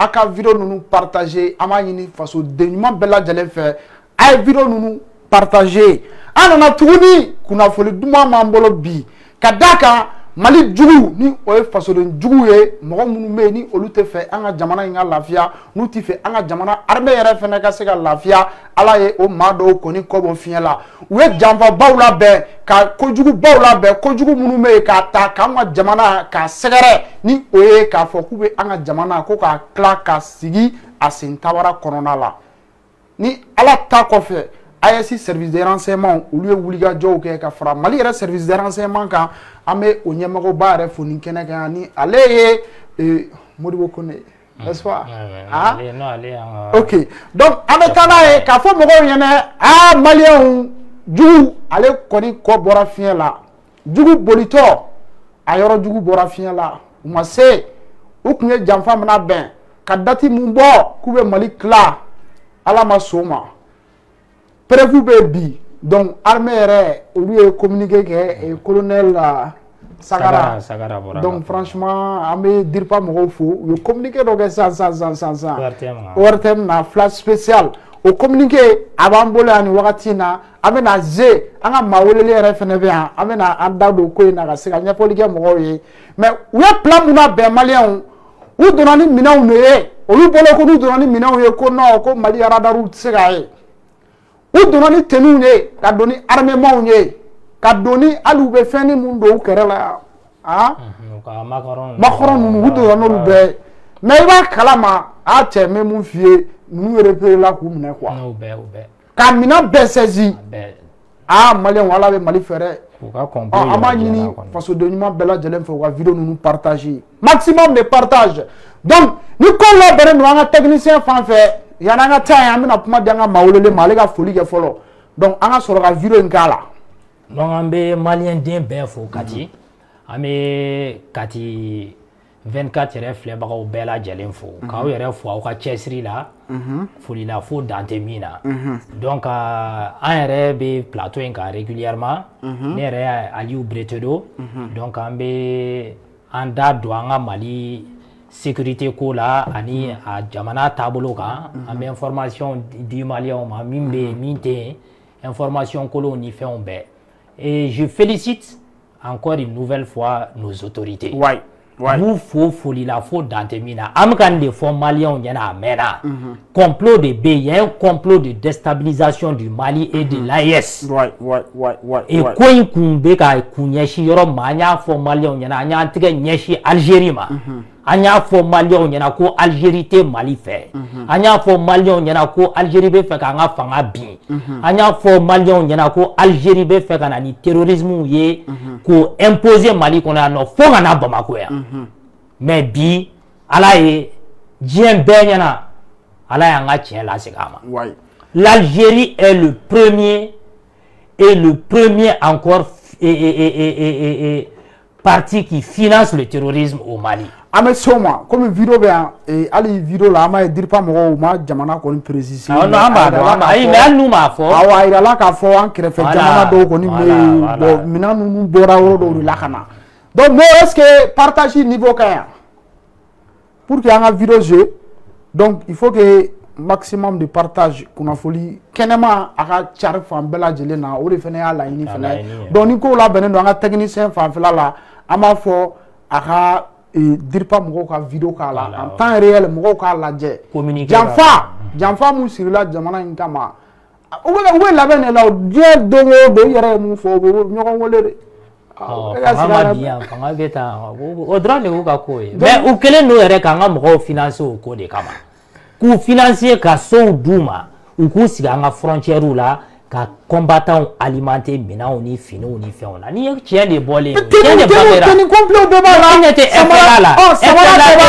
aka vidéo nous partager ama yini faso denyuma bella jalen fait ay vidéo nous partager anana tuguni kuna foli duma mambolo bi kadaka Mali jugu ni o ye faso de jugu ye mɔgɔ minnu bɛ ni olu tɛ fɛ an ka jamana in ka lafiya n'u tɛ fɛ an ka jamana armée yɛrɛ fana ka se ka lafiya ala ye o maa dɔw kɔni kɔ bɔ fiɲɛ la u ye janfabaw labɛn ka kojugubaw labɛn kojugu minnu bɛ yen k'a ta k'an ka jamana k'a sɛgɛrɛ ni o ye k'a fɔ k'u bɛ an ka jamana ko k'a tila ka sigi a sen tabara kɔnɔna la ni ala ta kɔfɛ AES service de renseignement olu ye wulikajɔw kɛ ka fara Mali yɛrɛ service de renseignement kan an bɛ o ɲɛmɔgɔba yɛrɛ fo nin kɛnɛ kan ni ale ye Modibo Kone n'est-ce pas ok donc an bɛ taa n'a ye k'a fɔ mɔgɔw ɲɛna maliyɛnw jugu ale kɔni kɔ bɔra fiɲɛ la jugu bolitɔ a yɔrɔ jugu bɔra fiɲɛ la u ma se u tun ye janfa mina bɛn ka dati mun bɔ k'u bɛ Mali tila ala ma sɔn o ma prévu bɛ bi donc armée yɛrɛ olu ye communiqué kɛ colonel Sagara donc franchement an bɛ DIRPA mɔgɔw fo u ye communiqué dɔ kɛ sisan ORTM na flash spécial o communiqué a b'an bolo yan nin wagati in na an bɛ na an ka maa weleli yɛrɛ fana bɛ yan an bɛ na an da don ko in na ka se ka ɲɛfɔli kɛ mɔgɔw ye mais u ye plan mun labɛn maliyɛnw u donna ni minɛnw de ye olu bolo ko n'u donna ni minɛnw ye ko non ko Mali radariw tɛ se k'a ye. U donna ni tenue ye ka don ni armement ye ka don ni hali u bɛ fɛn ni mun don u kɛrɛ la makɔrɔn ninnu u donna n'olu bɛɛ ye mais i b'a kalama cɛ n bɛ mun f'i ye ninnu repéré la k'u minɛ quoi ka minɛn bɛɛ saisi maliyɛnw ala bɛ Mali fɛ dɛ an b'a ɲini fasoden ɲuman bɛɛ lajɛlen fɛ u ka vidéo ninnu partager maximum de partage donc ni ko labɛnnen don an ka technicien fan fɛ yan'an ka taa yen an bɛna kuma di an ka maa welelen ma ale ka foli kɛ fɔlɔ donc an ka sɔrɔ ka vidéo in k'a la donc an bɛ maliyɛn den bɛɛ fo Kati an bɛ Kati 24 yɛrɛ filɛbagaw bɛɛ lajɛlen fo k'aw yɛrɛ fo aw ka cɛsiri la foli la fo dan tɛ min na donc an yɛrɛ bɛ plateau in kan régulièrement ne yɛrɛ ye Aliyu Bretedo donc an bɛ an da don an ka Mali sécurité ko la ani a jamana taabolo kan an bɛ information di maliyɛnw ma min bɛ yen min tɛ yen information kolonw ni fɛnw bɛɛ et je félicite encore une nouvelle fois nos autorités b'u fo foli la fo dan tɛ min na an bɛ ka nin de fɔ maliyɛnw ɲɛna a mɛnna complot de bɛ yen il y a un complot de déstabilisation du Mali et de l'AES et ko in kun bɛ ka kun ɲɛsin yɔrɔ ma an y'a fɔ maliyɛnw ɲɛna an y'an tɛgɛ ɲɛsin Algérie ma an y'a fɔ maliyɛnw ɲɛna ko Algérie tɛ Mali fɛ an y'a fɔ maliyɛnw ɲɛna ko Algérie bɛ fɛ k'an ka fanga bin an y'a fɔ maliyɛnw ɲɛna ko Algérie bɛ fɛ ka na ni terrorisme ye k'o imposer Mali kɔnɔ yan nɔ fo ka na Bamako yan mais bi ala ye diɲɛ bɛɛ ɲɛna ala y'an ka tiɲɛ lasegin a ma l'Algérie est le premier et le premier encore parti qui finance le terrorisme au Mali. An bɛ se o ma komi vidéo bɛ yan hali vidéo la an b'a ye DIRPA mɔgɔw ma jamana kɔni préciser an b'a dɔn ayi mais hali n'u m'a fɔ awɔ a yirala k'a fɔ an kɛrɛfɛ jamana dɔw kɔni bɛ yen bon minɛn ninnu bɔra yɔrɔ dɔw de la ka na donc bon est-ce que partage niveau ka ɲi pour que an ka vidéo jouer donc il faut que maximum de partage kunnafoni kɛnɛma a ka cari fan bɛɛ lajɛlen na o de fana y'a laɲini fana ye donc ni kow labɛnnen don an ka technicien fanfɛla la an b'a fɔ a ka DIRPA mɔgɔw ka vidéo k'a la en temps réel mɔgɔw k'a lajɛ janfa mun sirila jamana in kama u bɛ labɛn de la diɲɛ don o don i yɛrɛ ye mun fɔ u bɛ ɲɔgɔn wele de fanga bɛ tan o dɔrɔn de y'u ka ko ye mais u kɛlen don yɛrɛ k'an ka mɔgɔw financer o ko de kama k'u financer ka sow d'u ma u k'u sigi an ka frontières la ka combattants alimenter minanw ni finiw ni fɛnw na ni tiɲɛ de bɔlen tiɲɛ de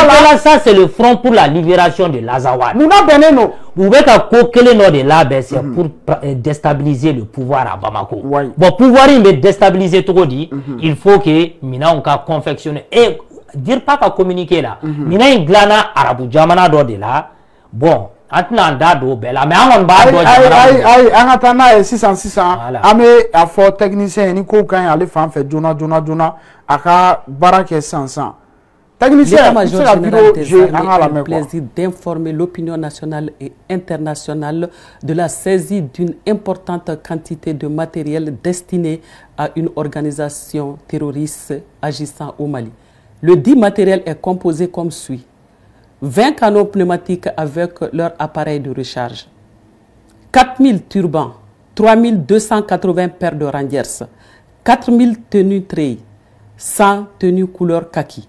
bangera ça c'est le front pour la libération de l'Azawad mun bɛnnen don u bɛ ka ko kelen dɔ de labɛn c'est pour déstabiliser le pouvoir à Bamako bon pouvoir in bɛ déstabiliser cogo di il faut que minanw ka confectionner et DIRPA ka communiquer la minɛn in dilanna arabu jamana dɔ de la bon an tɛna an da don o bɛɛ la mais an kɔni b'a dɔn ayi an ka taa n'a ye sisan an bɛ a fɔ technicien ni ko ka ɲi ale fan fɛ joona a ka baara kɛ sisan L'état-major général des armées a le plaisir d'informer l'opinion nationale et internationale de la saisie d'une importante quantité de matériel destiné à une organisation terroriste agissant au Mali. Le dit matériel est composé comme suit: 20 canons pneumatiques avec leur appareil de recharge, 4000 turbans, 3280 paires de rangers, 4000 tenues treilles, 100 tenues couleur kaki,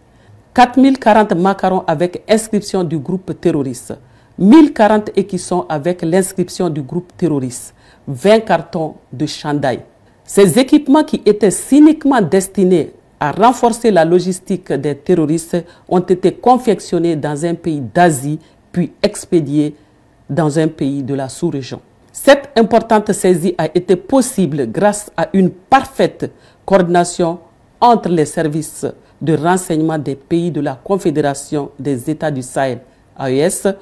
4040 macarons avec inscription du groupe terroriste, 1040 écussons avec l'inscription du groupe terroriste, 20 cartons de chandail. Ces équipements qui étaient cyniquement destinés à renforcer la logistique des terroristes ont été confectionnés dans un pays d'Asie puis expédiés dans un pays de la sous-région. Cette importante saisie a été possible grâce à une parfaite coordination entre les services de renseignement des pays de la Confédération des États du Sahel, AES,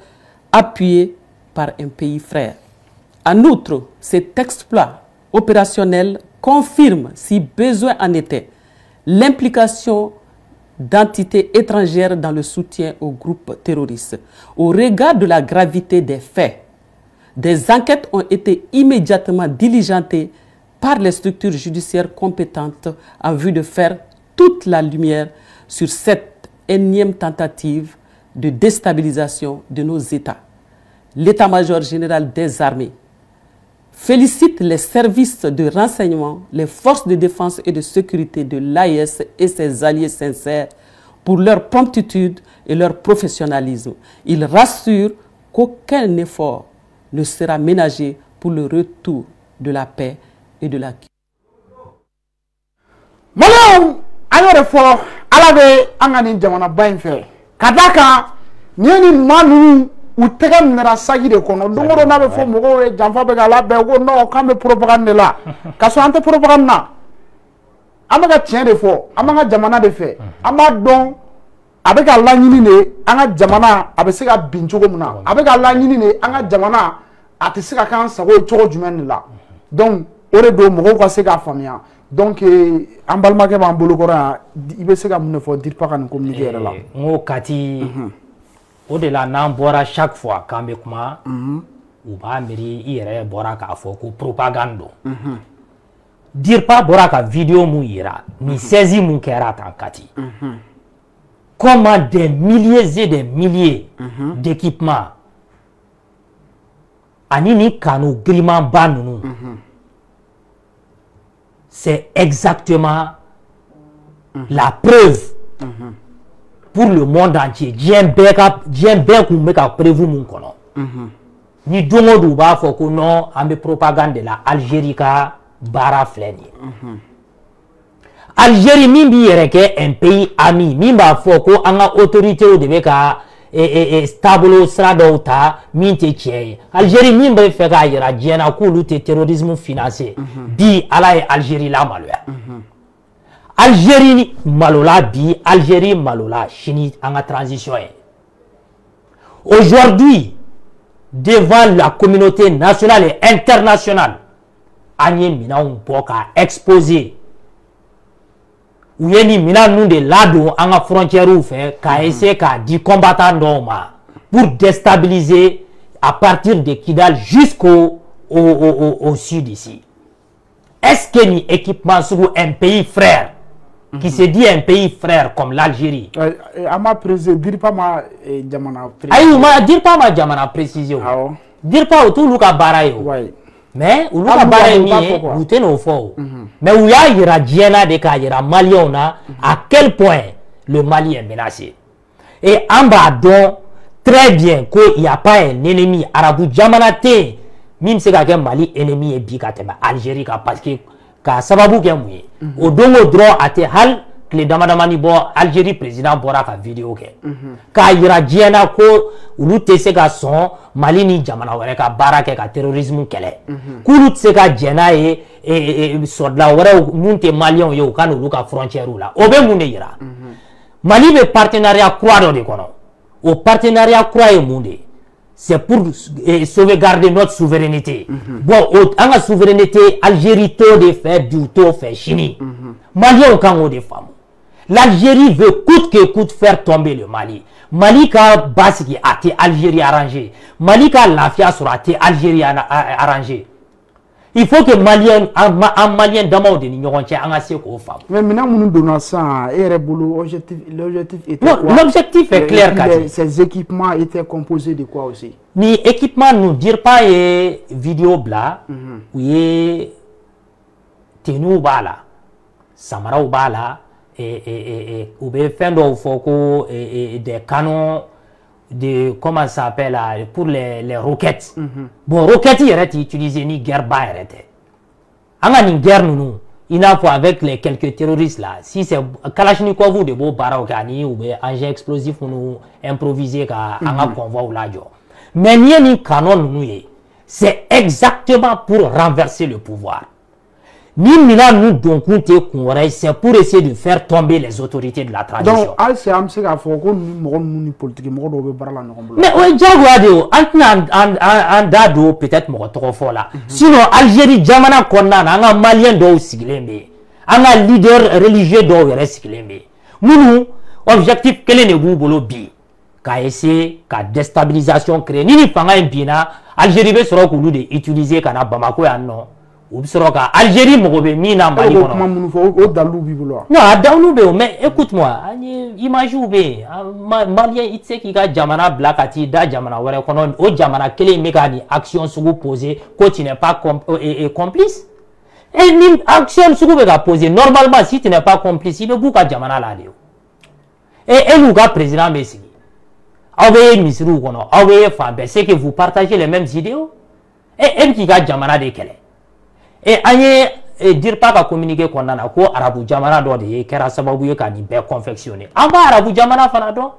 appuyés par un pays frère. En outre, cet exploit opérationnel confirme, si besoin en était, l'implication d'entités étrangères dans le soutien au groupe terroriste. Au regard de la gravité des faits, des enquêtes ont été immédiatement diligentées par les structures judiciaires compétentes en vue de faire toute la lumière sur cette énième tentative de déstabilisation de nos États. L'état-major général des armées félicite les services de renseignement, les forces de défense et de sécurité de l'AES et ses alliés sincères pour leur promptitude et leur professionnalisme. Il rassure qu'aucun effort ne sera ménagé pour le retour de la paix et de la Malheur, alors fort, à la veille, en un jamana bain fait. Kadaka, ni manu ou tegam nera sagi de kono. Dongoro na be fo mogo e jamfa be gala be go no kambe propagande la. Kaso ante propagande na. Amaga tien de fo, amaga jamana de fait. Ama don avec la nyini ne anga jamana abese ga binchogo muna. Avec la nyini ne anga jamana atese ka kan sago chogo jumen la. Donc ore do mogo ko se ga famia. Donc en balmake ban bolo kora ibe se ga mun fo dir pa kan communiquer la. Ngo kati au-delà n'an bora chaque fois quand be kuma ou ba miri ire bora ka fo ko propagande. Dire pas bora ka vidéo mu ira ni saisi mun kera tan kati. Comment des milliers et des milliers d'équipements anini kanu griman banunu. C'est exactement la preuve pour le monde entier. J'aime bien qu'on me prévu mon kono. Ni dongo du ba foko non ambe propagande de la Algérie ka bara fleni. Algérie mimbi yereke un pays ami mimba foko anga autorité o de ka stablo strado ta minte tieye. Algérie mimba fe ka yera diena ku lutte terrorisme financé. Bi ala e Algérie la maloya. Algérie malola bi Algérie malola chini anga transition. Aujourd'hui devant la communauté nationale et internationale anye mina un poka exposé ou yeni mina nous de lado anga frontière ou fait ka essayer ka di combattant doma pour déstabiliser à partir de Kidal jusqu'au au sud ici. Est-ce que ni équipement sur un pays frère qui se dit un pays frère comme l'Algérie? Ama préciser dire pas ma jamana précision. Aïe, dire pas ma jamana précision. Dire pas tout luka barayo. Mais ou luka barayo ni vous tenez au fort. Mais où y a ira diena de ka ira Maliona à quel point le Mali est menacé. Et en bas donc très bien qu'il n'y a pas un ennemi arabe jamanate même si quelqu'un Mali ennemi est bikatema Algérie parce que ka sababu ke muye o dongo droit ate hal kle damadamani bo Algérie président bora ka vidéo ke ka yira diena ko ulu te se ka son Mali ni jamana were ka barake ka terrorisme kele kulu te ka diena e sodla were munte malien yo kan ulu ka frontière la o be munde yira Mali be partenariat croix de kono au partenariat croix e munde c'est pour sauvegarder notre souveraineté. Bon, en souveraineté, Algérie to de fait du to fait chini. Malien kango de femmes. L'Algérie veut coûte que coûte faire tomber le Mali. Mali ka base qui a été Algérie arrangé. Mali ka lafia sera été Algérie arrangé. Il faut que Malien, un Malien d'amont de l'Union entière en a ce qu'on fait. Mais maintenant, nous donnons ça, l'objectif était quoi? L'objectif est clair. Ces équipements étaient composés de quoi aussi? Ni équipement nous dire pas et vidéo bla, ou est tenu bala, samara ou bala, ou bien fin de foco et des canons. De comment ça s'appelle pour les roquettes. Bon, roquettes, il est utilisé ni guerre bas. En une guerre, nous, il n'a pas avec les quelques terroristes là. Si c'est Kalachnikov ou de beaux barokani ou des engins explosifs pour nous improviser qu'à un convoi ou là. Mais il y a un canon, nous, c'est exactement pour renverser le pouvoir. Ni nous donc c'est pour essayer de faire tomber les autorités de la transition. Donc, c'est un politique. Mais oui, peut-être trop fort là. Sinon, Algérie, Jamana Kona, un Malien d'eau siglémé, un leader religieux d'eau siglémé. Nous, objectif, quel est le boulot bi? Qu'a essayé, qu'a déstabilisation créée. Ni fanga impina, Algérie veut se recouler d'utiliser kana Bamako et non. Algérie mogobe mina Mali non mais écoute-moi imagine Malien itse qui ga jamana blakati da jamana were kono o jamana kele mekani action sugu poser ko tu n'es pas complice et ni action sugu be ga poser normalement si tu n'es pas complice il be ka jamana la de et nous ga président Messi awe misru kono awe fambe c'est que vous partagez les mêmes idéaux et qui ga jamana de kele. Et aye dire pas qu'à communiquer qu'on a quoi arabu jamana do de kera sababu ka ni be confectionner amba arabu jamana fanado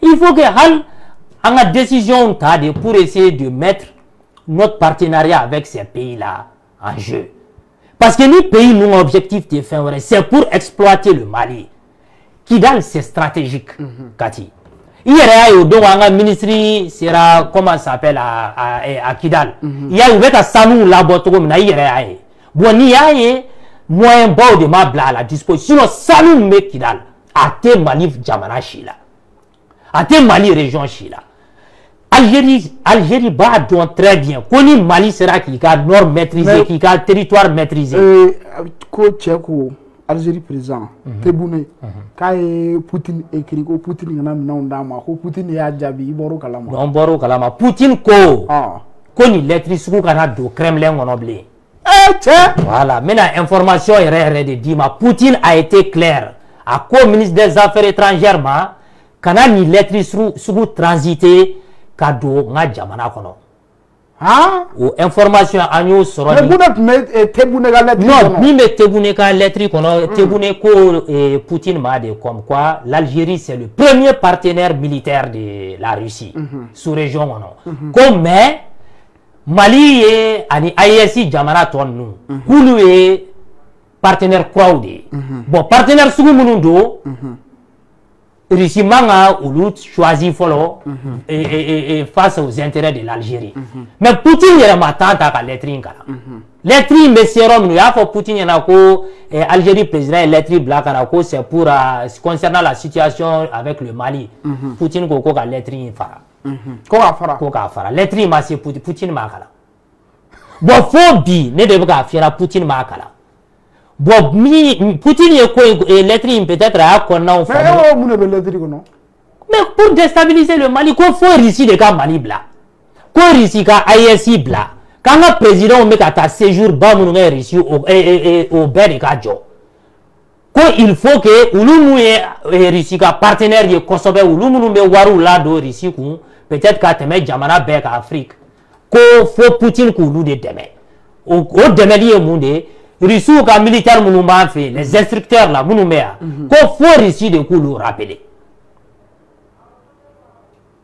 il faut que hal anga décision ta de pour essayer de mettre notre partenariat avec ces pays là en jeu parce que les pays nous objectif de fin c'est pour exploiter le Mali Kidal c'est stratégique Kati il y a eu donc un ministre sera comment ça s'appelle à Kidal. Il y a eu un salon là-bas comme il y a eu. Bon il y a eu moyen bon de ma bla à la disposition. Salon mais Kidal à te Mali Jamana Chila, à te Mali région Chila. Algérie va donc très bien. Koni Mali sera qui a nord maîtrisé, qui a territoire maîtrisé. Algérie présent, Tebouné, quand Poutine écrit que Poutine n'a pas Poutine est à Djabi, Boro Kalama. Non, Boro Kalama. Poutine ko, koni lettre sous Canada, Kremlin on oublie. Voilà, maintenant information est de Dima. Poutine a été clair. À quoi ministre des Affaires étrangères, ma, Canada ni lettre sous transité, cadeau, n'a jamana kono. Ah, ou information à nous sur non, ni me teboune ka lettre kono teboune ko Poutine m'a dit comme quoi l'Algérie c'est le premier partenaire militaire de la Russie sous région non comme mais Mali et ani ISI jamana ton nous kulu est partenaire crowdé bon partenaire sugu munundo Russie manga ou choisi follow et face aux intérêts de l'Algérie. Mais Poutine est ma tante à lettrine kala. Lettrine mais sérum nous a fait Poutine na ko Algérie président lettrine black na ko c'est pour concernant la situation avec le Mali. Poutine ko ka lettrine fara. Ko ka fara. Lettrine ma c'est Poutine ma kala. Bon faut bi ne de ka fiera Poutine ma kala. Bon, Poutine est quoi lettre peut-être à Kona mais pour déstabiliser le Mali, quoi faut ici de cas Mali bla, quoi ici ka ISI bla, quand le président met à ta séjour bas mon ici au bel cadjo, quoi il faut que Ouloumou est ici ka partenaire de Kosovo Ouloumou me waru là do ici peut-être qu'à te mettre Jamana bec Afrique, quoi faut Poutine qu'on de demain, au demain lié monde. Russie ou militaire m'a fait les instructeurs là mounoumea qu'on faut ici de coup rappeler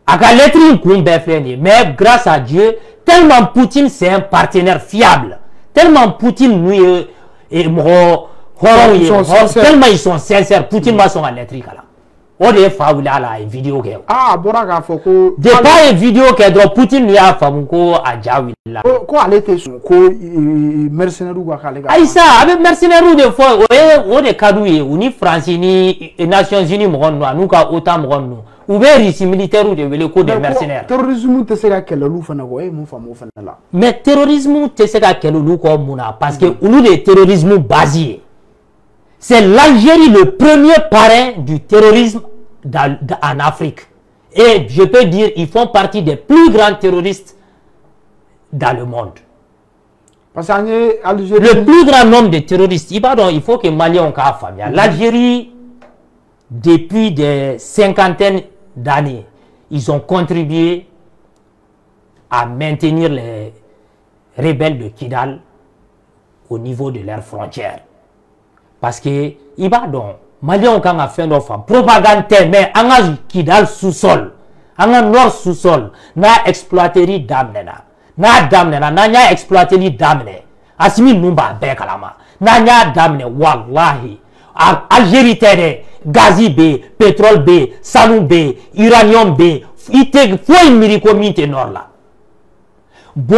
à la lettre mais grâce à Dieu tellement Poutine c'est un partenaire fiable tellement Poutine nous et tellement ils sont sincères Poutine m'a son lettre là o de fa wuli ala ye vidéo kɛ ah bɔra k'a fɔ ko de pas ye vidéo kɛ dɔrɔn Poutine y'a faamu ko a ja wulila ko ale tɛ sɔn ko mercenaires ka k'ale ka ayisa a bɛ mercenaires de fɔ o de ka d'u ye u ni France ni Nations Unies mɔgɔ ninnu an'u ka OTAN mɔgɔ ninnu u bɛ Russie militaires de wele ko des mercenaires terrorisme tɛ se ka kɛlɛ olu fana kɔ e ye mun faamu o fana la mais terrorisme tɛ se ka kɛlɛ olu kɔ mun na parce que olu de ye terrorisme base ye c'est l'Algérie le premier parrain du terrorisme en Afrique. Et je peux dire, ils font partie des plus grands terroristes dans le monde. Parce que Algérie... Le plus grand nombre de terroristes, il faut que Maliens aient famille. L'Algérie, depuis des cinquantaines d'années, ils ont contribué à maintenir les rebelles de Kidal au niveau de leurs frontières. Parce que, Maliens ont fait une propagande, mais en a Kidal sous-sol, en a nord sous-sol, n'a exploité d'amnena, n'a exploité d'amne, asimi numba bekalama, n'a d'amne, wallahi, Algérie terre, gazi B, pétrole B, salou B, uranium B, il faut une miracle nord là. Bon,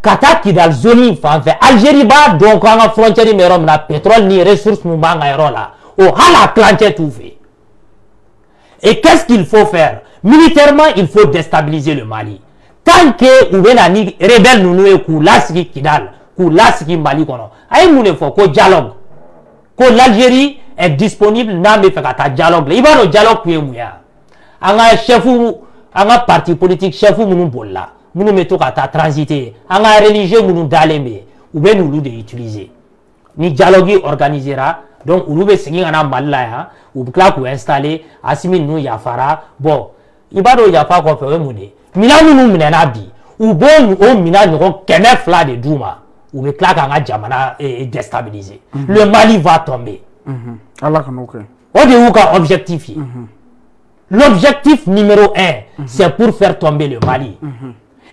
kata Kidal zone fait Algérie ba donc en frontière mais rom na pétrole ni ressources nous manga là. Oh, hala plancher tout fait. Et qu'est-ce qu'il faut faire? Militairement, il faut déstabiliser le Mali. Tant que ou ni rebelle nous ku lasiki Kidal, ku lasiki Mali kono. Ay mune faut ko dialogue. Ko l'Algérie est disponible na me fait kata dialogue. Il va le dialogue ku emuya. Anga chefu, anga parti politique chefu munu bolla. Nous mettons à transiter, en religieux nous d'aller ou bien nous de utiliser. Ni dialogue organisera, donc nous be signer en Malaya, ou claque ou installer, assimi nous yafara, bon, ibado yafa quoi faire mouné. Mina nous menabi, ou bon ou mina nous kenef là de Douma, ou be claque en Djamana et déstabiliser. Le Mali va tomber. Allah ok. On dit où objectif. L'objectif numéro 1, c'est pour faire tomber le Mali.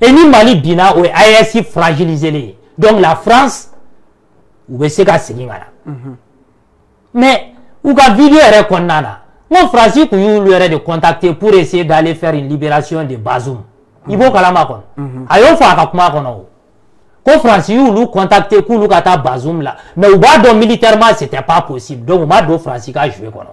Et ni Mali bina ou AES fragilisé les. Donc la France ou se ka singana. Mais ou ka vidéo est condamné. Mon français ku yu lui de contacter pour essayer d'aller faire une libération de Bazoum. Il faut kalama kon. Ayo fa ka kuma kono. Ko français yu lu contacter ku lu kata Bazoum là. Mais ou ba do militairement c'était pas possible. Donc ma do français ka jouer kono.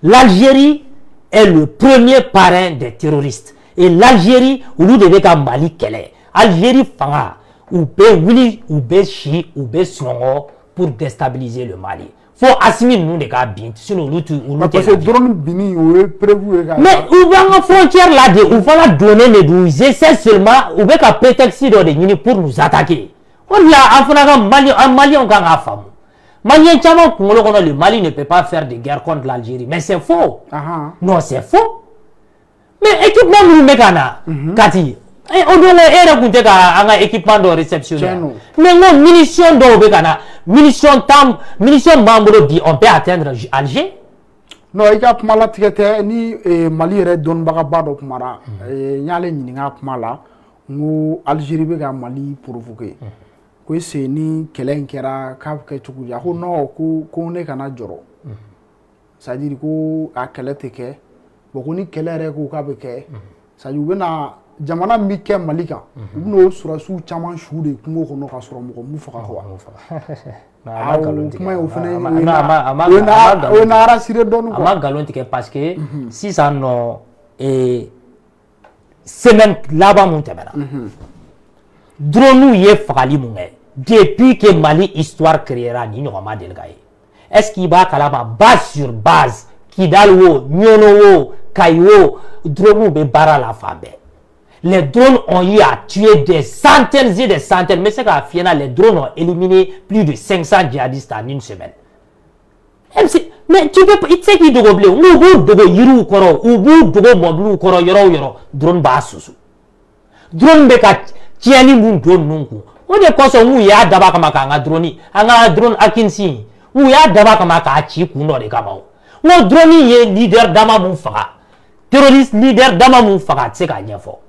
L'Algérie est le premier parrain des terroristes. Et l'Algérie, où nous devons faire Mali kele. Algérie fanga, ou be wili, ou be chi, ou be songo pour déstabiliser le Mali. Faut assimiler nous les gars bien, sinon nous parce que drone bini ou est prévu. Mais où va la frontière là de, où va la donner les douze, c'est seulement où va qu'à prétexte de l'Union pour nous attaquer. On l'a en faisant un Mali on gagne à femme. Malien tellement le Mali ne peut pas faire de guerre contre l'Algérie, mais c'est faux. Non, c'est faux. Mais équipement nous mécana, Kati. On doit raconter un équipement de réception. Mais non, munitions d'Obekana, munitions tam, munitions membres dit on peut atteindre Alger. Non, il y a pas la ni Mali red don bagabado kumara. Nyale ni nga kumala, nous Algérie bega Mali provoquer. Ko c'est ni kelen kera ka ke tuku ya ho no ko ne kana joro. Ça dit ko a kelete ke boko ni kelere ko ka be ke ça dit bena jamana mi ke malika no surasu chaman shude kungo ko no ka sura mo mu faka ko na kuma o fene na ara sire donu ko ama galon tike parce que si ça no semaine là-bas mon temena drone ye fakali mun depuis que Mali histoire créera ni normal delgaye est-ce qu'il va kalama base sur base Kidal wo Nyono wo Kayo drone be bara la fabe les drones ont eu à tuer des centaines et des centaines mais c'est qu'à Fiena les drones ont éliminé plus de 500 djihadistes en une semaine. Mais tu peux il sait qui dogo blé ou dogo yiru koro ou dogo moblu koro yoro drone ba susu drone be ka tiani mun drone nunku on de koso mu ya daba kama ka drone anga drone akinsi mu ya daba kama ka chi kuno de kama no drone ye leader dama mun faka terroriste leader dama mun faka c'est ka nyefo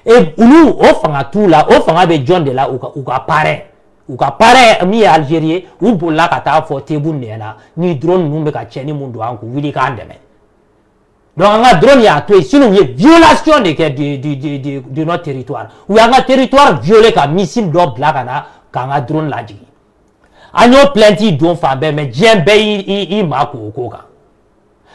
et nous o fanga tout là o fanga be John de là ou ka pare mi Algérien ou bolla ka ta fo tebu nena ni drone numbe ka cheni mundu anku wili ka ndeme Donc on a drone ya tué sinon il y a violation de notre territoire. Ou un territoire violé comme missile d'or blagana quand on a drone la dit. Agno plenty don fambe mais djembe i mako koka.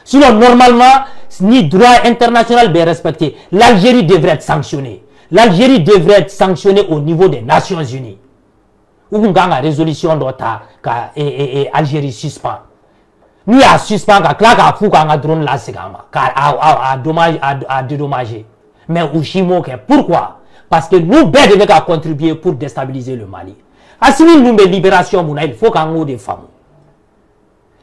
Sinon normalement ni droit international bien respecté, l'Algérie devrait être sanctionnée. L'Algérie devrait être sanctionnée au niveau des Nations Unies. Ou une résolution d'OTA et Algérie suspend. Nous a suspend ka claque à fou quand on a drone là c'est à dédommager. Mais Ushimo pourquoi? Parce que nous devons contribuer pour déstabiliser le Mali. Assimi nous libération il faut qu'on ait des femmes.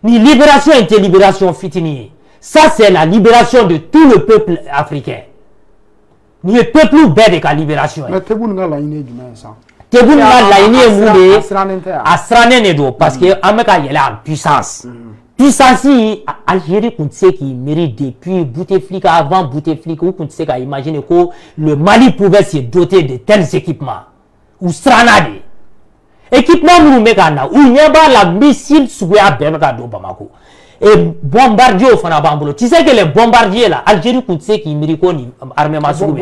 Ni libération et libération fitini. Ça c'est la libération de tout le peuple africain. Ni le peuple bête de la libération. Mais tu as la ligne du ça. Tu as la ligne moulée à Sranenedo parce que Amérique est en puissance. Puissance Algérie qu'on sait qui mérite depuis Bouteflika avant Bouteflika ou qu'on sait qu'à imaginer que le Mali pouvait se doter de tels équipements ou Stranade. Équipement nous mekana ou n'y a pas la missile sous à Bamako Bamako et bombardier au Fanabambulo. Tu sais que les bombardiers là, Algérie qu'on sait qui mérite qu'on armée massou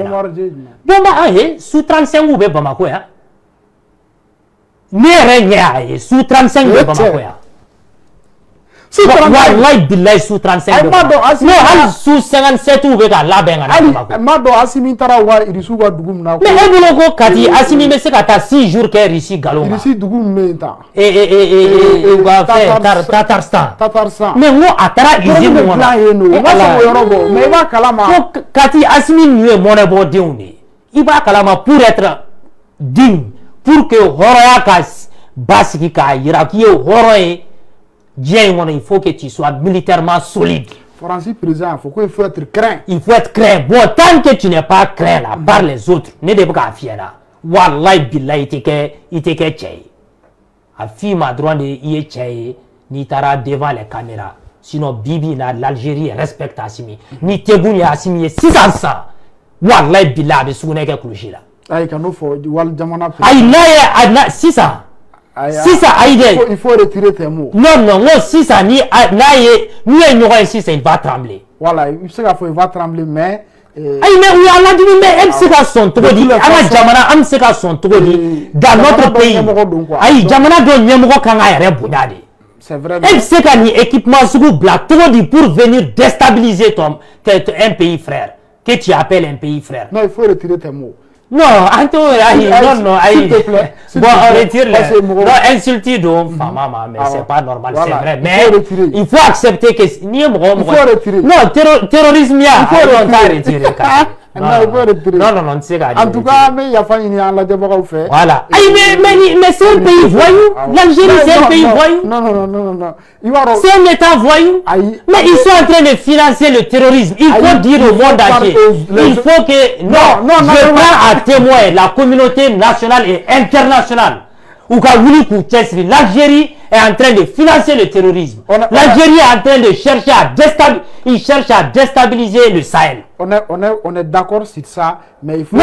bombardier sous 35 ou Bamako ya. Ne sous 35 ou Bamako ya. Wallahi billahi sous 35 non sous 57 ou beka la benga na mado asimi tara wa irisu wa dugum na mais e ko kati asimi me se kata 6 jours que ici galoma ici dugum menta va faire Tatarstan mais moi atara ici mo na mais va kalama kati asimi nué mon bo deuni iba kalama pour être digne pour que horoya ka basiki ka iraki horoye il faut que tu sois militairement solide. Francis président, il faut être craint. Il faut être craint. Bon, tant que tu n'es pas craint là, par les autres, ne devez pas fier là. Wallahi billahi il était que tchèye. A fille ma droite de y tchèye, ni tara devant les caméras. Sinon Bibi na l'Algérie respecte Assimi. Ni Tebou ni Assimi 600. Wallahi billahi de souvenirs que couché là. Aïe kano fo wal jamana. Aïe na 600. Si ça il faut retirer tes mots. Non, si ça ni ici, il va trembler. Voilà, il sait qu'il va trembler, mais. Mais oui, on a dit, mais elle sait qu'à son trop dit. On sait qu'à son trop dit. Dans notre pays. Aïe, Jamana donne Yamro Kanga Boudade. C'est vrai. Elle sait qu'à équipement sous black trop dit pour venir déstabiliser un pays frère. Que tu appelles un pays frère. Non, il faut retirer tes mots. Non, non, s'il te plaît. Bon, on retire les. Non, insulter donc, maman, mais c'est pas normal, c'est vrai. Mais il faut accepter que. Il faut retirer. Non, terrorisme, il faut retirer. Non, c'est ça. En tout cas, mais il y a pas une fait. Voilà. Mais c'est un pays voyou. L'Algérie, c'est un pays voyou. Non. C'est un État voyou. Mais ils sont en train de financer le terrorisme. Il faut dire au monde entier. Il faut que. Non, je prends à témoin la communauté nationale et internationale. L'Algérie est en train de financer le terrorisme. L'Algérie est en train de chercher à déstabiliser le Sahel. On est d'accord sur ça, mais il faut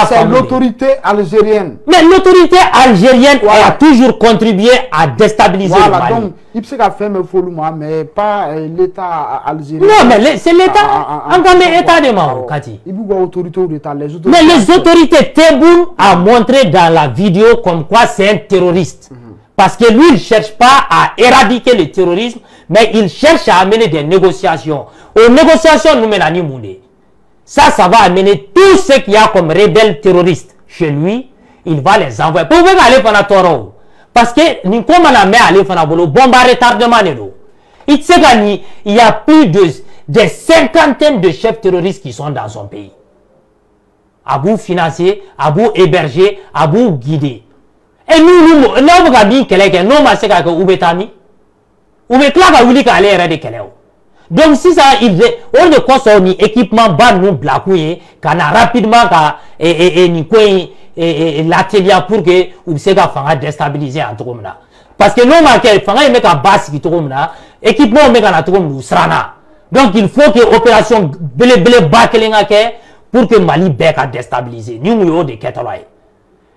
c'est l'autorité algérienne. Mais l'autorité algérienne a toujours contribué à déstabiliser le Mali. Donc, il s'est fait mais pas l'État algérien. Non, mais c'est l'État. Encore l'État de Mao, Kati. Mais les autorités Tebboune a montré dans la vidéo comme quoi c'est un terroriste. Parce que lui, il ne cherche pas à éradiquer le terrorisme, mais il cherche à amener des négociations. Aux négociations, nous menons ça va amener tout ce qu'il y a comme rebelles terroristes chez lui. Il va les envoyer. Pour aller faire un taureau. Parce que nous, comme on a mis à aller faire un bombe à retardement. Il y a plus de 50 de chefs terroristes qui sont dans son pays. À bout financer, à bout héberger, à bout guider. Et nous avons dit que nous avons dit que nous avons dit que nous donc si ça on ne consomme ni équipement bas nous blacouiller qu'on a rapidement l'atelier pour que vous se fasse déstabiliser en tout cas parce que nous marqué fanga met à base qui tout équipement met à tout nous srana donc il faut que opération blé bakelenga pour que Mali bec à déstabiliser nous nous de ketaloy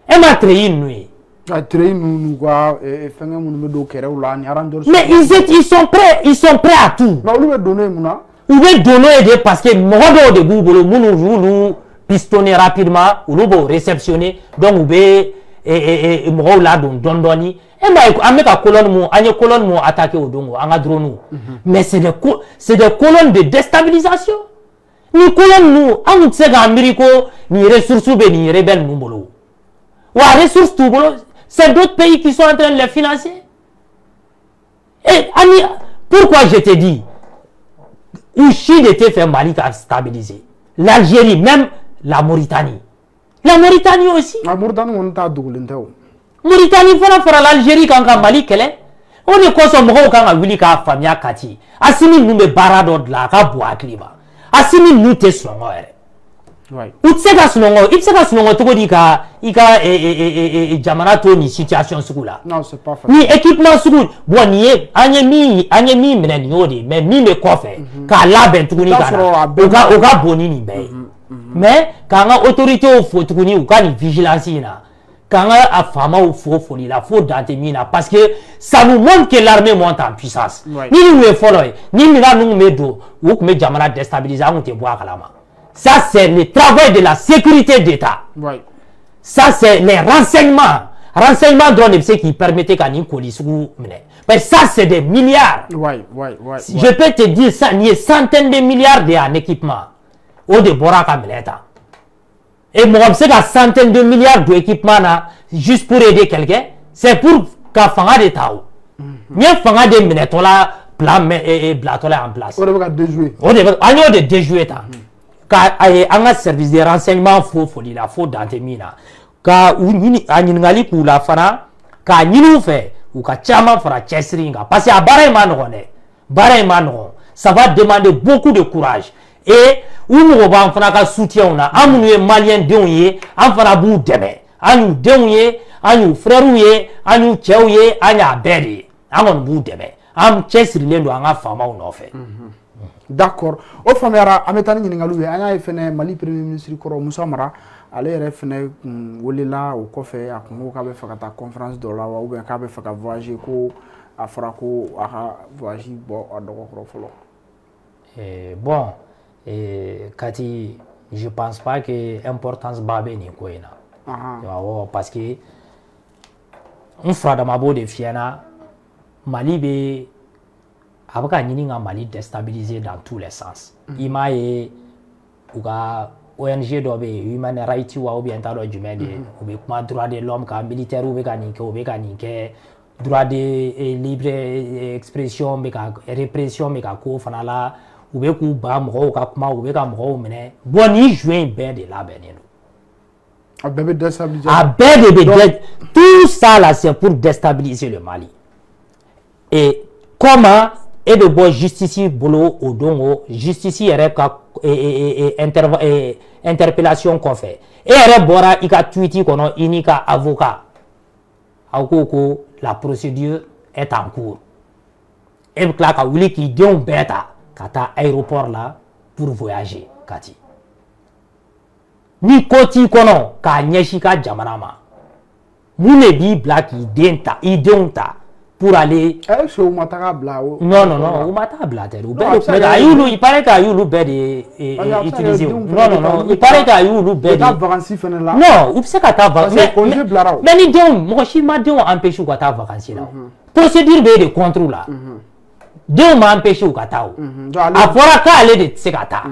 et ma train nuit. Mais ils sont prêts à tout. ou bien donner aider parce que moi de Google nous pistonner rapidement ou nous réceptionner donc ou bien et moi là don doni et moi avec la colonne mo attaquer au dongo en drone mais c'est des colonnes de déstabilisation ni colonne nous en sait Amérique ni ressources ni rebelles nous bolo ou ressources tout bolo c'est d'autres pays qui sont en train de les financer et pourquoi je te dis où Chine était fait Mali à stabiliser l'Algérie même la Mauritanie aussi la Mauritanie on t'a doublé Mauritanie fera l'Algérie quand Mali qu'elle on est consomme quand Willy ka famille kati asimi nous me barado de la bois climat asimi nous te songo ouais utseka songo to di ka ika jamana to ni situation sukula non c'est pas facile ni équipement sukul bon ni anyemi menen yodi mais mi me kofe ka la ben tukuni ka oga boni ni be mais quand l'autorité faut tukuni ou quand vigilance na quand a fama ou faut la faut dantemina parce que ça nous montre que l'armée monte en puissance ni nous est follow ni mila nous medo ou que jamana déstabiliser on te bois kalama ça c'est le travail de la sécurité d'État ça c'est les renseignements drone qui permettaient qu'à Nicolisou mais ça c'est des milliards je peux te dire ça il y a centaines de milliards en équipement au de Boraka Mileta. Et moi, c'est qu'à centaines de milliards d'équipements juste pour aider quelqu'un, c'est pour qu'à faire des taous. Bien faire des minetola, plan et blatola en place. On devrait déjouer. On devrait déjouer. Car un service de renseignement faut la faut dans tes mines. Car ou ni aningali pour la fana, car ni nous fait ou car chama fera chessringa. Parce que à Barayman, ça va demander beaucoup de courage. Et où nous va en faire un soutien, on a un malien déouillé, en faire un bout d'aimer, un nous déouillé, un nous frèrouillé, un nous tchéouillé, un nous béri, un bout d'aimer, un chessri l'endo, un femme ou non fait. D'accord. Au famera, ametani ni ngaloué, un a fait Mali Premier ministre Koro Moussa Mara, aller refner Wolila ou Kofé, à Kongo, qui avait fait ta conférence de la ou bien qui avait fait voyager à Frako, à voyager à Dokoro. Bon. Et Kati, je pense pas que l'importance babé ni quoi parce que on fera dans ma beau de Fiena Mali be abaka nyinga Mali déstabilisé dans tous les sens. Ima e uga ONG dobe human rights ou bien talo jumende ou be kuma droit de l'homme ka militaire ou be kanike droit de libre expression be ka répression be ka ko fanala ou bien qu'on bat moro ka kuma ou bien ka moro mene bon ni juin ben de la benino a bébé déstabiliser tout ça là c'est pour déstabiliser le Mali et comment et de bon justice bolo au dongo justice est ka interpellation qu'on fait et est bora ika tweeti kono inika avocat ko la procédure est en cours et là ka wuli ki don beta kata aéroport là pour voyager kati ni koti kono ka nyeshika jamanama mune bi black identa pour aller sur mataka bla non ou mata bla te il paraît que ayulu bed utiliser non il paraît que ayulu bed vacances fene là non ou c'est kata vacances mais ni don mo shi ma don empêcher ko ta vacances là procédure de contrôle là Dieu m'a empêché au Katao. À pouvoir aller de Tsekata.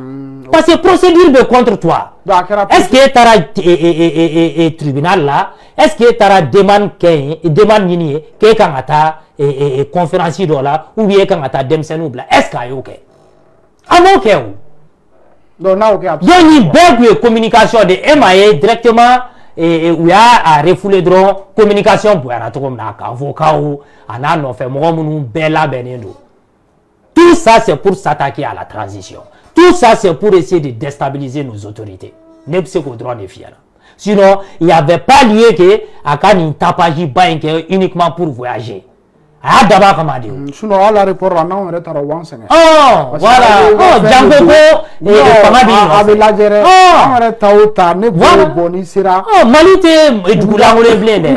Parce que procédure de contre toi. Est-ce que tu as un tribunal là? Est-ce que tu as demande nini que quand tu as conférence là ou bien quand tu as demsen là? Est-ce que tu as OK? Ah non, OK. Non, non, OK. Il y a une belle communication de MIA directement et où il y a à refouler drone communication pour un avocat ou un fait mon bella benendo. Tout ça, c'est pour s'attaquer à la transition. Tout ça, c'est pour essayer de déstabiliser nos autorités. Sinon, il n'y avait pas lieu que Akani Tapaji Bank uniquement pour voyager. a daba kama de sinon à l'aéroport là non on est à Wansen voilà Django ko fanga bi avec la géré on est ta ne boni sera Mali te dugulangole blé de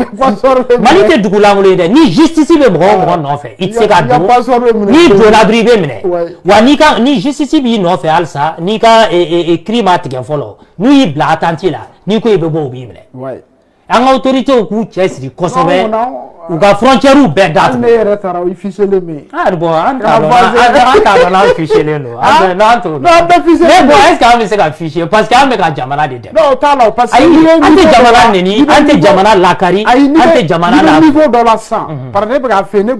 Mali te dugulangole de ni justice be mo non fait il se ka do ni do la bribe mine wa ni ka ni justice bi no fait alsa ni ka crime atike follow ni bla attention là ni ko be bo bi mine ouais en autorité ku chesri kosobe ou ka frontière ou ben date ne yɛrɛ taara i ficelé mais bon an ta dɔn an ficelé non an to non bɛ ficelé mais bon est-ce que an bɛ se ka ficher parce que an bɛ ka jamana de dɛmɛ non t'a la parce que an tɛ jamana neni an tɛ jamana lakari an tɛ jamana la niveau dɔ la sisan par exemple ne bɛ ka fɛ ne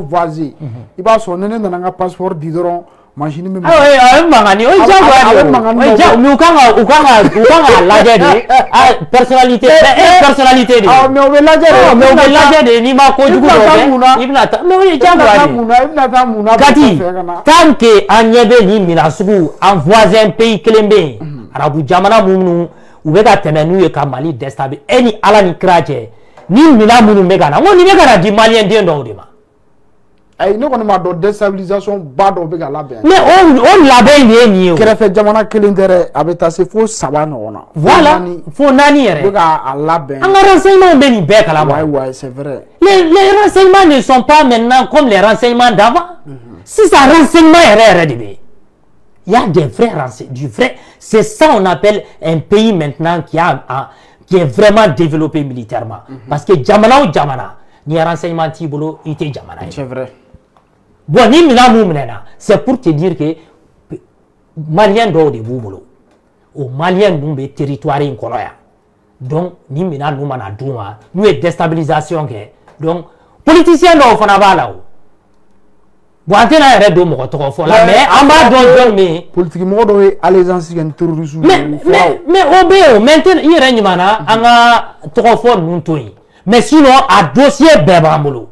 voisin i b'a sɔrɔ ni ne nana n ka passeport di dɔrɔn machine min mangani o jagoya mais u kan ka lajɛ de personnalité personnalité de mais o bɛ lajɛ de n'i ma kojugu dɔ kɛ i bɛna taa mais o ye jagoya de i bɛna taa mun na Kati tant que an ɲɛ bɛ nin minɛn sugu an voisin pays kelen bɛ yen arabu jamana minnu u bɛ ka tɛmɛ n'u ye ka Mali déstabiliser e ni Ala ni kira cɛ ni minɛn minnu bɛ ka na n ko nin bɛ ka na di maliyɛn den dɔw de ma. Ayi ne kɔni m'a dɔn déstabilisation ba dɔ bɛ ka labɛn. mais o labɛn de ye nin ye o. kɛrɛfɛ jamana kelen tɛ dɛ a bɛ taa se fo 3 ɲɔgɔn na. voilà fo 4 yɛrɛ. u bɛ k'a labɛn. an ka renseignements bɛ nin bɛɛ kalama. ouais c'est vrai. les renseignements ne sont pas maintenant comme les renseignements d'avant. sisan renseignement yɛrɛ de bɛ yen. il y a des vrais renseignements du vrai c'est ça on appelle un pays maintenant qui est vraiment développé militairement. parce que jamana o jamana ni renseignement t'i bolo i tɛ jamana ye. c'est vrai. bon ni minɛn mun minɛna c'est pour te dire que maliyɛn dɔw de b'u bolo o maliyɛn ninnu bɛ territoire in kɔnɔ yan donc ni minɛn ninnu mana d'u ma n'u ye déstabilisation kɛ donc politicien dɔw fana b'a la o bon an tɛna yɛrɛ don mɔgɔ tɔgɔ fɔ la mais an b'a dɔn jɔn min ye politique mɔgɔ dɔw ye allégeance kɛ ni terroriste mais o bɛ yen o maintenant i yɛrɛ ɲumanna an ka tɔgɔ fɔ ninnu to yen mais sinon a dossier bɛɛ b'an bolo.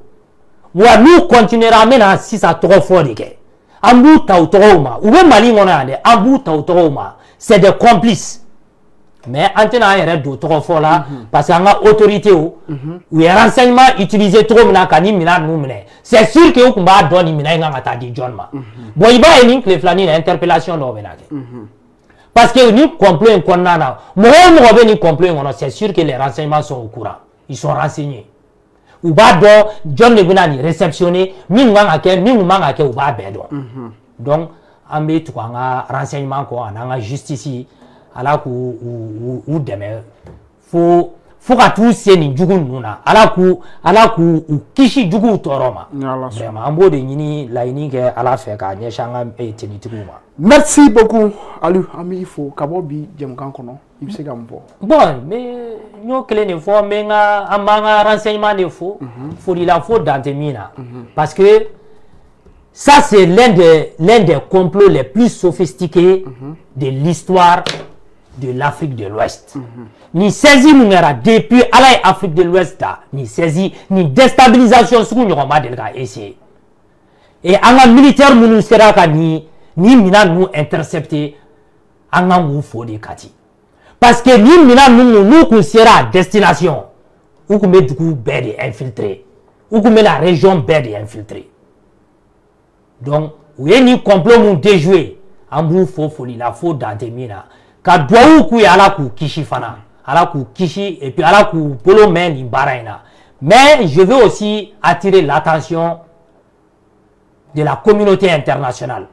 wa n'u continuera mena sisan tɔgɔ fɔ de kɛ an b'u ta u tɔgɔw ma u bɛ Mali kɔnɔ yan dɛ an b'u ta u tɔgɔw ma c'est des complices mais an tɛna an yɛrɛ don tɔgɔ fɔ la parce que an ka autorité u ye renseignement utiliser cogo min na ka nin minɛn ninnu minɛ c'est sûr que u tun b'a dɔn nin minɛn in kan ka taa di jɔn ma bon i b'a ye nin tile filani na interpellation dɔw bɛ na kɛ parce que ni complot in kɔnɔna na mɔgɔ o mɔgɔ bɛ nin complot in kɔnɔ c'est sûr que les renseignements sont au courant ils sont renseignés. u b'a dɔn jɔn de bɛna nin réceptionner min kan ka kɛ min man ka kɛ u b'a bɛɛ dɔn donc an bɛ tugu an ka renseignement kɔ ani an ka justice ala k'u dɛmɛ fo ka t'u se nin jugu ninnu na ala k'u kisi juguw tɔɔrɔ ma vraiment an b'o de ɲini laɲini kɛ ala fɛ k'a ɲɛsin an ka tenitigiw ma. merci beaucoup Aliou an b'i fo ka bɔ bi jɛmukan kɔnɔ i bɛ se ka mun fɔ. bon n y'o kelen de fɔ an b'an ka renseignement de fo folila fo dan tɛ min na parce que ça c'est l'un des complots les plus sophistiqués de l'histoire de l'Afrique de l'Ouest. Ni saisi mun kɛra depuis ala ye Afrique de l'Ouest ta ni saisi ni déstabilisation sugu ɲɔgɔn ma deli ka essayer et an ka militaire minnu sera ka ni minɛn ninnu intercepter an kan k'u fo de Kati parce que ni minɛn ninnu n'u kun sera à destination u kun bɛ dugu bɛɛ de infiltrer u kun bɛ la région bɛɛ de infiltrer donc u ye ni complot mun déjouer an b'u fo foli la fo dan tɛ min na ka duwawu k'u ye ala k'u kisi fana ala k'u kisi et puis ala k'u bolo mɛn nin baara in na mais je veux aussi attirer l'attention de la communauté internationale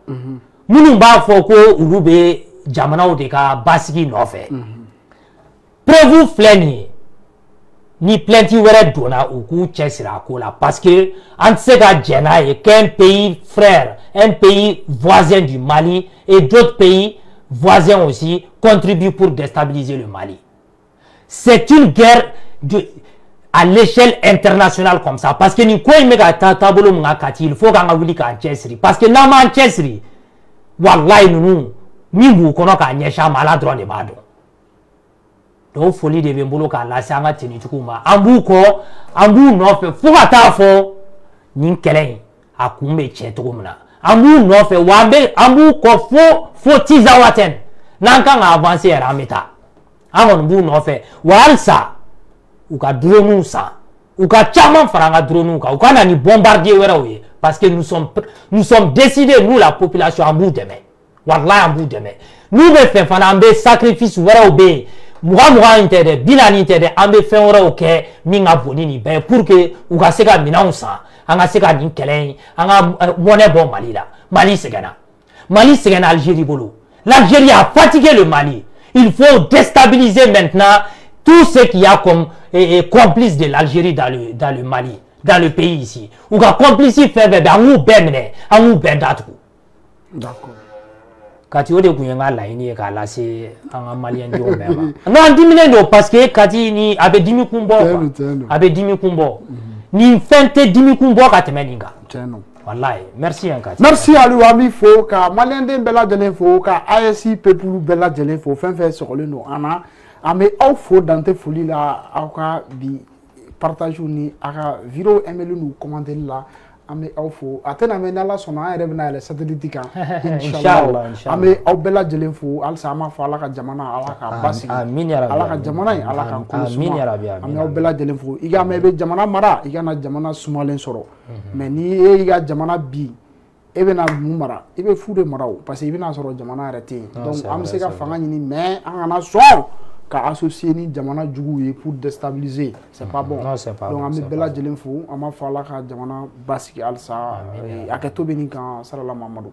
minnu b'a fɔ ko olu bɛ jamanaw de ka basigi nɔfɛ preuve filɛ nin ye ni plainte wɛrɛ donna u k'u cɛsiri a ko la parce que an tɛ se ka jɛn n'a ye qu'un pays frère un pays voisin du Mali et d'autres pays voisins aussi contribuent pour déstabiliser le Mali. C'est une guerre à l'échelle internationale comme ça. Parce que ni ko in bɛ ka taabolo min kan Kati il faut k'an ka wuli k'an cɛsiri parce que n'an m'an cɛsiri walayi ninnu min b'u kɔnɔ k'a ɲɛsin a ma ala dɔrɔn de b'a dɔn. donc foli de bɛ n bolo k'a lase an ka tenitigiw ma an b'u kɔ an b'u nɔfɛ fo ka taa fɔ nin kɛlɛ in a kun bɛ tiɲɛ cogo min na. An b'u nɔfɛ wa an b'u kɔ fo Tizawaten n'an kan ka avancer yɛrɛ an bɛ taa an kɔni b'u nɔfɛ wa halisa u ka drone san u ka caman fara an ka drone kan u ka na ni bombardier wɛrɛw ye parce que nous sommes décidés nous la population an b'u dɛmɛ wallahi an b'u dɛmɛ n'u bɛ fɛ fana an bɛ sacrifice wɛrɛw bɛ yen mugan in tɛ dɛ 40 tɛ dɛ an bɛ fɛn wɛrɛw kɛ min ka bon ni nin bɛɛ ye pour que u ka se ka minɛnw san an ka se ka nin kɛlɛ in an ka monnaie bɔ Mali la Mali sɛgɛnna Algérie bolo l'Algérie a fatigué le Mali il faut déstabiliser maintenant tout ce qu'il y a comme complice de l'Algérie dans le Mali dans le pays ici ou ka complice fɛn fɛn bɛ an k'u bɛɛ minɛ an k'u bɛɛ datugu d'accord kati o de kun ye n ka laɲini ye k'a lase an ka maliyɛndenw bɛɛ ma non an diminen don parce que kati ni a bɛ dimi kun bɔ a bɛ dimi kun bɔ nin fɛn tɛ dimi kun bɔ ka tɛmɛ nin kan wallahi merci yan kati merci Aliou an b'i fo ka maliyɛnden bɛɛ lajɛlen fo ka AES peuple bɛɛ lajɛlen fo fɛn fɛn sɔgɔlen don an na an bɛ aw fo dan tɛ foli la aw ka bi partage ni aw ka vidéo aimé n'u commenter la an bɛ aw fo a tɛna mɛn ni Ala sɔnna an yɛrɛ bɛna yɛlɛ satellite kan inchallah an bɛ aw bɛɛ lajɛlen fo halisa an b'a fɔ Ala ka jamana Ala k'a basigi Ala ka jamana in Ala k'a kolo suma an bɛ aw bɛɛ lajɛlen fo i ka mɛn i bɛ jamana mara i kana jamana sumalen sɔrɔ mais ni e y'i ka jamana bi e bɛna mun mara i bɛ fu de mara o parce que i bɛna sɔrɔ jamana yɛrɛ tɛ yen donc an bɛ se ka fanga ɲini mais an kana sɔn ka associer ni jamana juguw ye pour déstabiliser c'est pas bon donc an bɛ bɛɛ lajɛlen fo an b'a fɔ Ala ka jamana basigi halisa hakɛto bɛ nin kan salala Mamadu